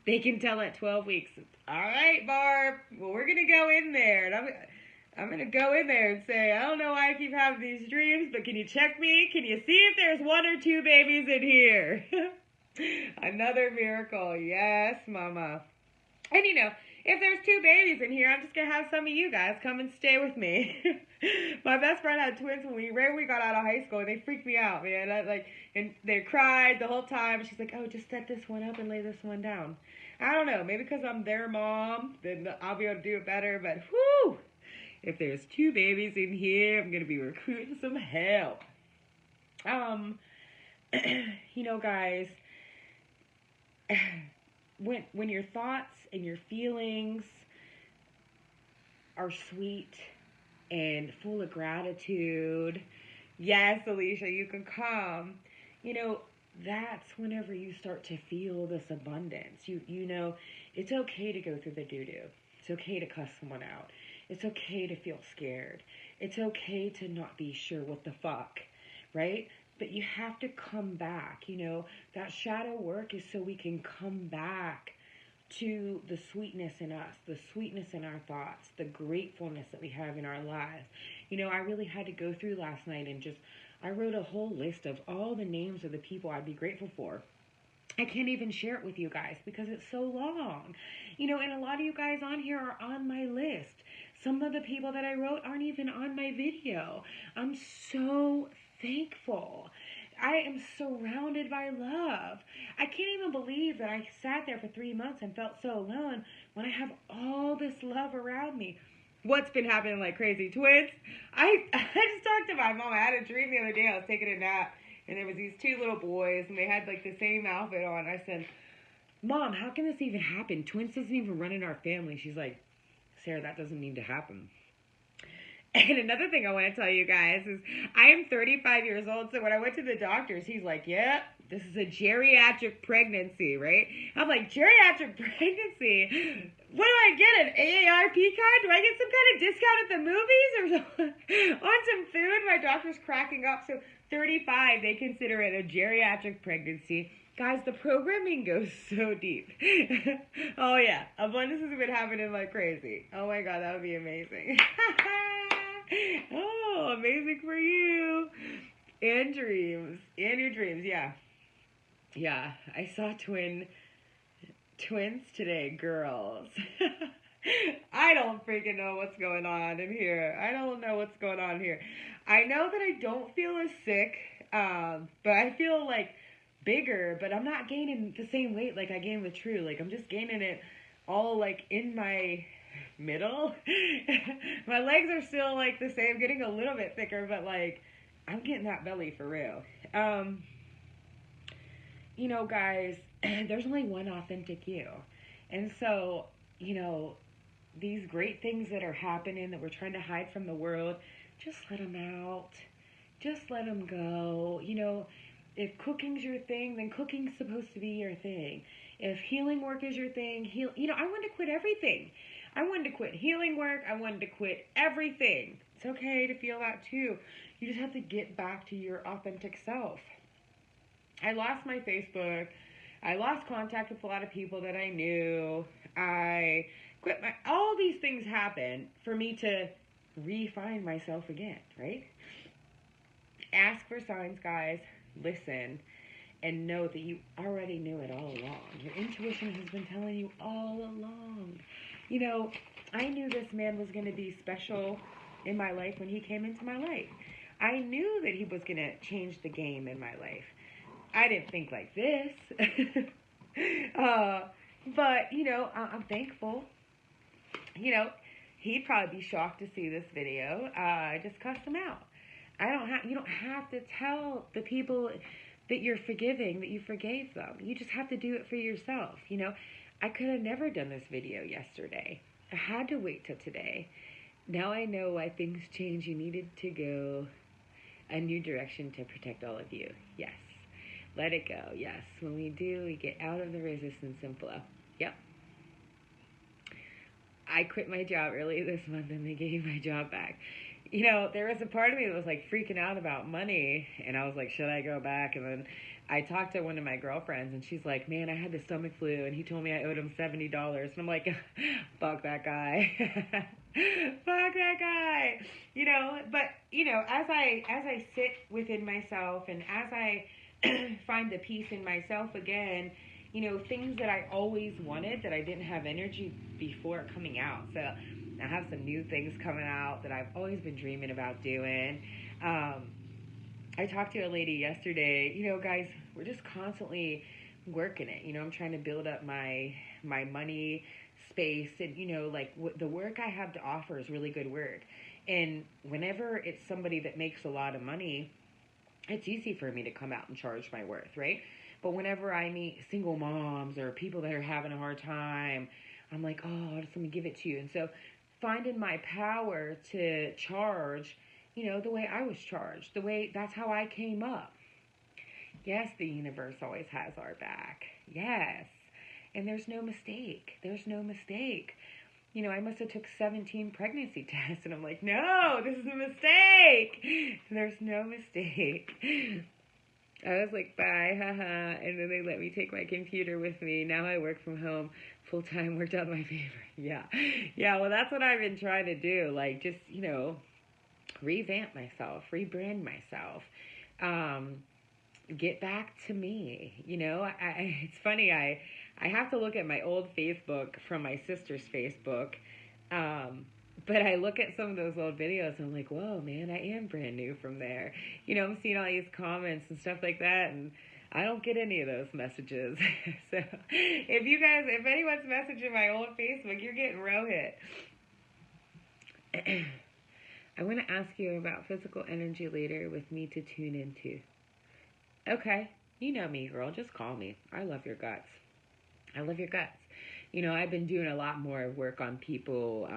they can tell at 12 weeks, all right, Barb, well, we're going to go in there. And I'm going to go in there and say, I don't know why I keep having these dreams, but can you check me? Can you see if there's 1 or 2 babies in here? Another miracle. Yes, mama. And if there's 2 babies in here, I'm just going to have some of you guys come and stay with me. My best friend had twins when we got out of high school, and they freaked me out, man. And they cried the whole time. She's like, oh, just set this one up and lay this one down. I don't know. Maybe because I'm their mom, then I'll be able to do it better. But, whoo, if there's 2 babies in here, I'm going to be recruiting some help. Guys, when your thoughts and your feelings are sweet and full of gratitude, yes, Alicia, you can come. That's whenever you start to feel this abundance. It's okay to go through the doo-doo. It's okay to cuss someone out. It's okay to feel scared. It's okay to not be sure what the fuck, right? But you have to come back. That shadow work is so we can come back to the sweetness in us, the sweetness in our thoughts, the gratefulness that we have in our lives. I really had to go through last night and I wrote a whole list of all the names of the people I'd be grateful for. I can't even share it with you guys because it's so long. And a lot of you guys on here are on my list. Some of the people that I wrote aren't even on my video. I'm so thankful. I am surrounded by love. I can't even believe that I sat there for 3 months and felt so alone when I have all this love around me. What's been happening like crazy? Twins? I just talked to my mom. I had a dream the other day. I was taking a nap, and there was these 2 little boys, and they had like the same outfit on. I said, Mom, how can this even happen? Twins doesn't even run in our family. She's like, Sarah, that doesn't need to happen. And another thing I want to tell you guys is I am 35 years old, so when I went to the doctors, he's like, yeah, this is a geriatric pregnancy, right? I'm like, geriatric pregnancy? What do I get, an AARP card? Do I get some kind of discount at the movies or on some food? My doctor's cracking up. So 35, they consider it a geriatric pregnancy. Guys, the programming goes so deep. Oh, yeah. Abundance has been happening like crazy. Oh, my God, that would be amazing. Oh, amazing for you. And dreams. And your dreams, yeah. Yeah, I saw twins today, girls. I don't freaking know what's going on in here. I don't know what's going on here. I know that I don't feel as sick, but I feel like bigger, but I'm not gaining the same weight like I gained with True. Like, I'm just gaining it all, like, in my middle. My legs are still, like, the same, getting a little bit thicker, but, like, I'm getting that belly for real. Guys, there's only one authentic you. And so, these great things that are happening that we're trying to hide from the world, just let them out. Just let them go. If cooking's your thing, then cooking's supposed to be your thing. If healing work is your thing, I wanted to quit everything. I wanted to quit healing work. I wanted to quit everything. It's okay to feel that too. You just have to get back to your authentic self. I lost my Facebook. I lost contact with a lot of people that I knew. I quit all these things happened for me to refine myself again, right? Ask for signs, guys. Listen. And know that you already knew it all along. Your intuition has been telling you all along. You know, I knew this man was going to be special in my life when he came into my life. I knew that he was going to change the game in my life. I didn't think like this. But, you know, I'm thankful. You know, he'd probably be shocked to see this video. I just cussed him out. You don't have to tell the people that you're forgiving that you forgave them. You just have to do it for yourself. You know, I could have never done this video yesterday. I had to wait till today. Now I know why things change. You needed to go a new direction to protect all of you. Yes. Let it go. Yes. When we do, we get out of the resistance and flow. Yep. I quit my job early this month and they gave my job back. You know, there was a part of me that was like freaking out about money, and I was like, should I go back? And then I talked to one of my girlfriends, and she's like, man, I had the stomach flu, and he told me I owed him $70. And I'm like, fuck that guy. Fuck that guy. You know, but, you know, as I sit within myself and as I find the peace in myself again, you know, things that I always wanted that I didn't have energy before coming out. So I have some new things coming out that I've always been dreaming about doing. I talked to a lady yesterday. You know, guys, we're just constantly working it. You know, I'm trying to build up my money space. And, you know, like the work I have to offer is really good work. And whenever it's somebody that makes a lot of money, it's easy for me to come out and charge my worth, right? But whenever I meet single moms or people that are having a hard time, I'm like, oh, I just want to give it to you. And so finding my power to charge, you know, the way I was charged, that's how I came up. Yes, the universe always has our back. Yes. And there's no mistake. There's no mistake. You know, I must have took 17 pregnancy tests, and I'm like, no, this is a mistake. There's no mistake. I was like, bye, haha, and then they let me take my computer with me. Now I work from home full-time, worked out my favor. Yeah, well, that's what I've been trying to do, like, just, you know, revamp myself, rebrand myself, get back to me, you know. It's funny, I have to look at my old Facebook from my sister's Facebook, but I look at some of those old videos and I'm like, whoa, man, I am brand new from there. You know, I'm seeing all these comments and stuff like that, and I don't get any of those messages. So if anyone's messaging my old Facebook, you're getting row hit. I want to ask you about physical energy later with me to tune into. Okay, you know me, girl. Just call me. I love your guts. I love your guts. You know, I've been doing a lot more work on people,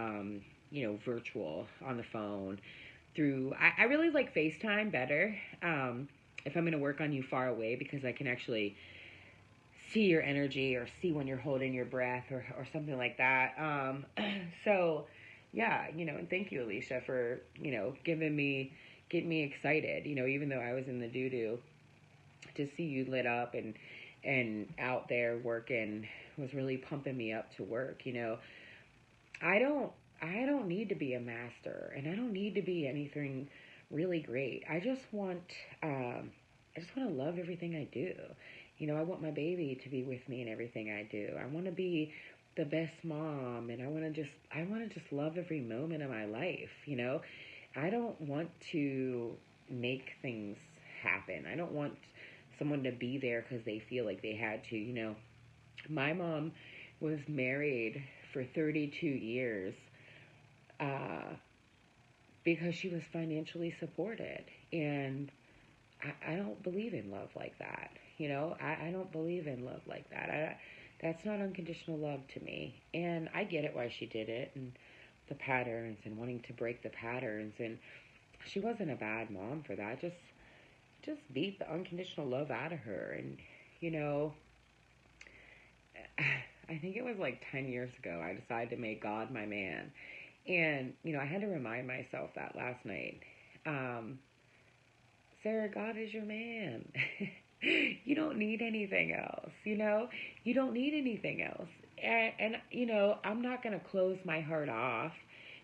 you know, virtual, on the phone, through, I really like FaceTime better, if I'm going to work on you far away, because I can actually see your energy or see when you're holding your breath or something like that. So, yeah, you know, and thank you, Alicia, for, you know, getting me excited, you know, even though I was in the doo-doo, to see you lit up and out there working was really pumping me up to work. You know, I don't need to be a master, and I don't need to be anything really great. I just want to love everything I do. You know, I want my baby to be with me in everything I do. I want to be the best mom, and I want to just love every moment of my life. You know, I don't want to make things happen. I don't want someone to be there because they feel like they had to. You know, my mom was married for 32 years because she was financially supported, and I don't believe in love like that. You know, I don't believe in love like that. That's not unconditional love to me. And I get it why she did it, and the patterns, and wanting to break the patterns. And she wasn't a bad mom for that. Just beat the unconditional love out of her. And, you know, I think it was like 10 years ago, I decided to make God my man. And, you know, I had to remind myself that last night. Sarah, God is your man. You don't need anything else, you know? You don't need anything else. And you know, I'm not going to close my heart off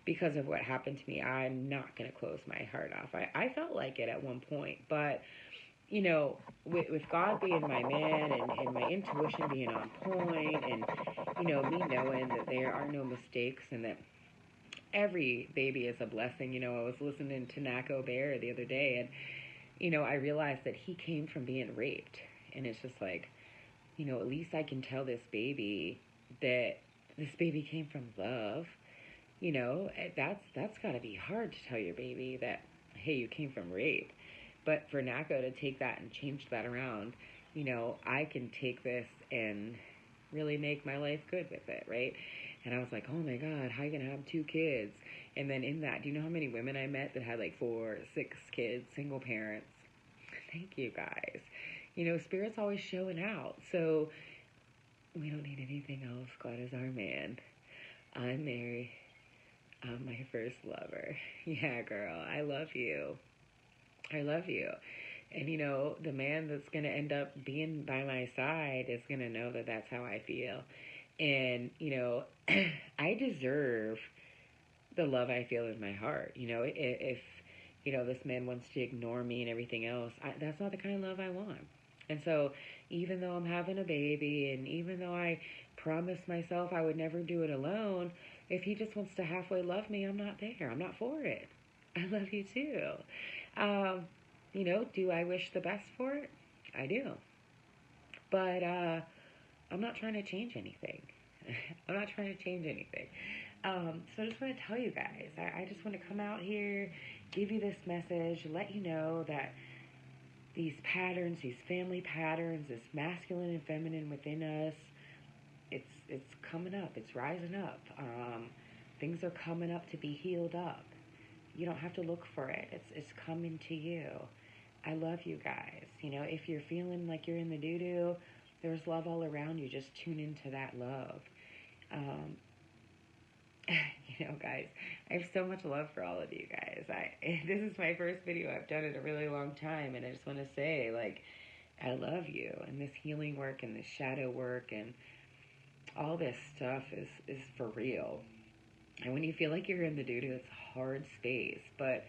because of what happened to me, I'm not going to close my heart off. I felt like it at one point, but you know, with God being my man and my intuition being on point, and, you know, me knowing that there are no mistakes and that every baby is a blessing. You know, I was listening to Nako Bear the other day, and, you know, I realized that he came from being raped. And it's just like, you know, at least I can tell this baby that this baby came from love. You know, that's got to be hard to tell your baby that, hey, you came from rape. But for Nako to take that and change that around, you know, I can take this and really make my life good with it, right? And I was like, oh my God, how are you going to have 2 kids? And then in that, do you know how many women I met that had like 4, 6 kids, single parents? Thank you, guys. You know, Spirit's always showing out. So we don't need anything else. God is our man. I'm Mary. I'm my first lover. Yeah, girl, I love you. I love you. And, you know, the man that's going to end up being by my side is going to know that that's how I feel. And, you know, I deserve the love I feel in my heart. You know, if you know, this man wants to ignore me and everything else, that's not the kind of love I want. And so even though I'm having a baby, and even though I promised myself I would never do it alone, if he just wants to halfway love me, I'm not there. I'm not for it. I love you too. You know, do I wish the best for it? I do. But I'm not trying to change anything. I'm not trying to change anything. So I just want to tell you guys, I just want to come out here, give you this message, let you know that these patterns, these family patterns, this masculine and feminine within us, it's coming up. It's rising up. Things are coming up to be healed up. You don't have to look for it. It's coming to you. I love you guys. You know, if you're feeling like you're in the doo-doo, there's love all around you. Just tune into that love. You know, guys, I have so much love for all of you guys. This is my first video I've done in a really long time, and I just want to say, like, I love you. And this healing work and this shadow work and all this stuff is for real. And when you feel like you're in the doo-doo, it's a hard space, but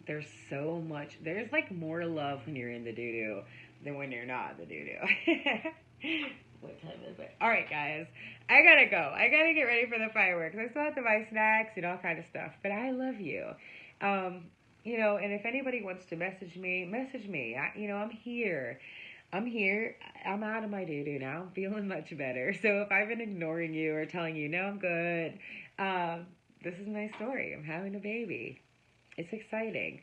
there's so much, there's like more love when you're in the doo-doo than when you're not in the doo-doo. What time is it? All right, guys, I gotta go. I gotta get ready for the fireworks. I still have to buy snacks and all kind of stuff, but I love you. You know, and if anybody wants to message me, message me. You know, I'm here. I'm here. I'm out of my doo-doo now. I'm feeling much better. So if I've been ignoring you or telling you, no, I'm good, this is my story. I'm having a baby. It's exciting.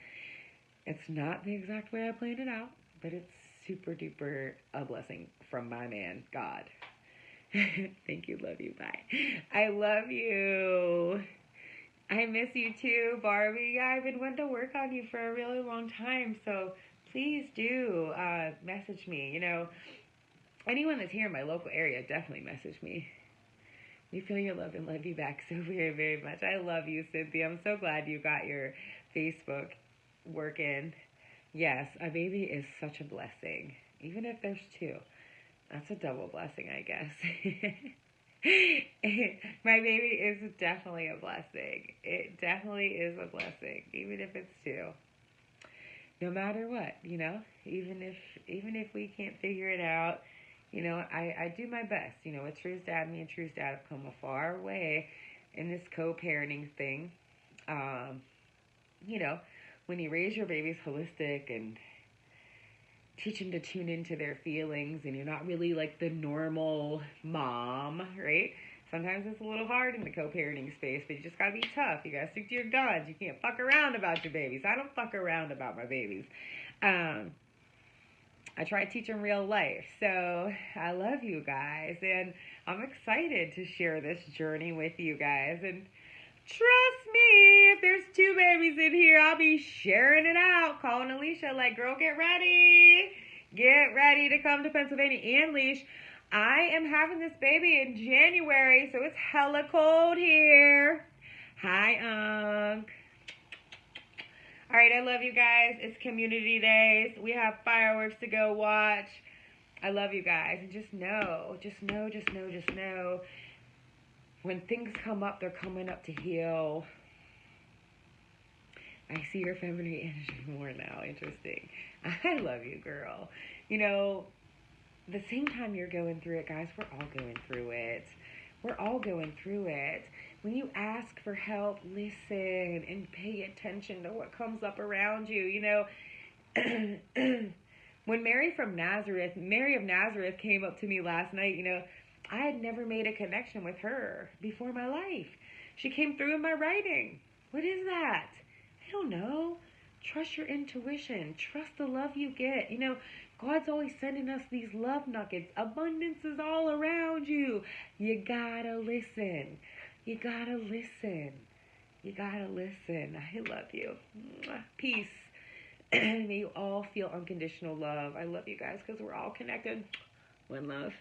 It's not the exact way I planned it out, but it's super duper a blessing from my man, God. Thank you. Love you. Bye. I love you. I miss you too, Barbie. Yeah, I've been wanting to work on you for a really long time, so please do message me. You know, anyone that's here in my local area, definitely message me. We feel your love and love you back so very, very much. I love you, Cynthia. I'm so glad you got your Facebook working. Yes, a baby is such a blessing. Even if there's 2. That's a double blessing, I guess. My baby is definitely a blessing. It definitely is a blessing, even if it's 2. No matter what, you know, even if we can't figure it out, you know, I do my best. You know, with True's dad, me and True's dad have come a far way in this co-parenting thing. You know, when you raise your babies holistic and teach them to tune into their feelings, and you're not really like the normal mom, right? Sometimes it's a little hard in the co-parenting space, but you just gotta be tough. You gotta stick to your guns. You can't fuck around about your babies. I don't fuck around about my babies. I try to teach them real life. So I love you guys, and I'm excited to share this journey with you guys. And trust me, if there's 2 babies in here, I'll be sharing it out. Calling Alicia like, girl, get ready. Get ready to come to Pennsylvania. And Leash, I am having this baby in January, so it's hella cold here. Hi, Unc. All right, I love you guys. It's community days. We have fireworks to go watch. I love you guys. And just know, when things come up, they're coming up to heal. I see your feminine energy more now. Interesting. I love you, girl. You know, the same time you're going through it, guys, we're all going through it. We're all going through it. When you ask for help, listen and pay attention to what comes up around you. You know, when Mary of Nazareth came up to me last night, you know, I had never made a connection with her before my life. She came through in my writing. What is that? I don't know. Trust your intuition. Trust the love you get. You know, God's always sending us these love nuggets. Abundance is all around you. You gotta listen. You gotta listen. You gotta listen. I love you. Peace. May you all feel unconditional love. I love you guys because we're all connected. One love.